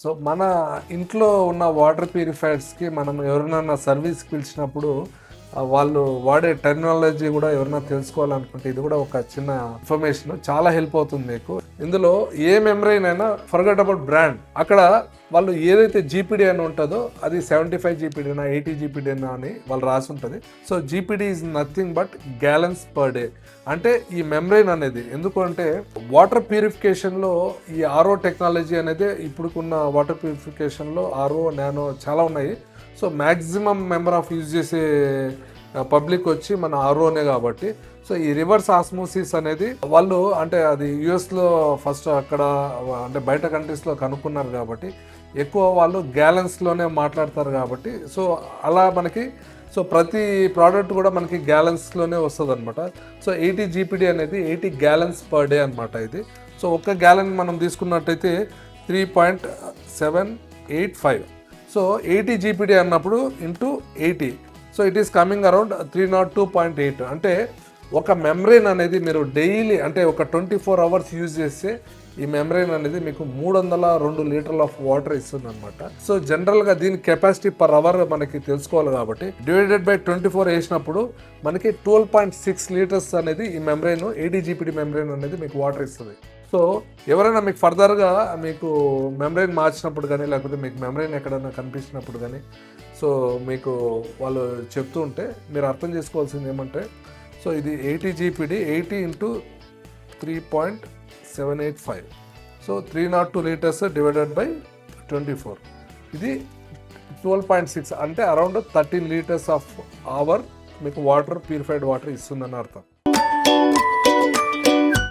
So మన ఇంట్లో ఉన్న వాటర్ ప్యూరిఫైయర్స్కి మనం ఎవరినైనా సర్వీస్కి పిలిచినప్పుడు వాళ్ళు వాడే టెక్నాలజీ కూడా ఎవరైనా తెలుసుకోవాలనుకుంటే ఇది కూడా ఒక చిన్న ఇన్ఫర్మేషన్, చాలా హెల్ప్ అవుతుంది మీకు. ఇందులో ఏ మెమరీన్ అయినా ఫర్గెట్ అబౌట్ బ్రాండ్, అక్కడ వాళ్ళు ఏదైతే జీపీడీ అని ఉంటుందో అది 75 జీపీడీనా 80 జీపీడీనా అని వాళ్ళు రాసి ఉంటుంది. So GPD is nothing but gallons per day. అంటే ఈ మెమరీన్ అనేది ఎందుకు అంటే వాటర్ ప్యూరిఫికేషన్లో ఈ ఆర్ఓ టెక్నాలజీ అనేది ఇప్పుడుకున్న వాటర్ ప్యూరిఫికేషన్లో ఆర్ఓ నానో చాలా ఉన్నాయి. So maximum member of use చేసే పబ్లిక్ వచ్చి మన ఆర్ఓనే కాబట్టి సో ఈ రివర్స్ ఆస్మోసిస్ అనేది వాళ్ళు అంటే అది యుఎస్లో ఫస్ట్ అక్కడ అంటే బయట కంట్రీస్లో కనుక్కున్నారు కాబట్టి ఎక్కువ వాళ్ళు గ్యాలన్స్లోనే మాట్లాడతారు కాబట్టి సో అలా మనకి సో ప్రతి ప్రోడక్ట్ కూడా మనకి గ్యాలన్స్లోనే వస్తుంది అనమాట. సో 80 జీపీడీ అనేది 80 గ్యాలన్స్ పర్ డే అనమాట ఇది. సో ఒక్క గ్యాలన్ మనం తీసుకున్నట్టయితే 3.785. సో 80 జీపీడీ అన్నప్పుడు into 80, so it is coming around 302.8. అంటే ఒక మెమ్బ్రెయిన్ అనేది మీరు డైలీ అంటే ఒక 24 అవర్స్ యూజ్ చేస్తే ఈ మెమ్బ్రెయిన్ అనేది మీకు 302 లీటర్ల ఆఫ్ వాటర్ ఇస్తుంది అనమాట. సో జనరల్గా దీని కెపాసిటీ పర్ అవర్ మనకి తెలుసుకోవాలి కాబట్టి డివైడెడ్ బై 24 వేసినప్పుడు మనకి 12.6 లీటర్స్ అనేది ఈ మెమ్బ్రెయిన్ 80 జీపీడీ మెమ్బ్రెయిన్ అనేది మీకు వాటర్ ఇస్తుంది. సో ఎవరైనా మీకు ఫర్దర్గా మీకు మెమ్బ్రెయిన్ మార్చినప్పుడు కానీ లేకపోతే మీకు మెమ్బ్రెయిన్ ఎక్కడైనా కనిపించినప్పుడు కానీ సో మీకు వాళ్ళు చెప్తూ ఉంటే మీరు అర్థం చేసుకోవాల్సింది ఏమంటే సో ఇది 80 GPD 80 into 3.785, so 302 litres divided by 24, ఇది 12.6 అంటే అరౌండ్ 13 లీటర్స్ ఆఫ్ అవర్ మీకు వాటర్ ప్యూరిఫైడ్ వాటర్ ఇస్తుందని అర్థం.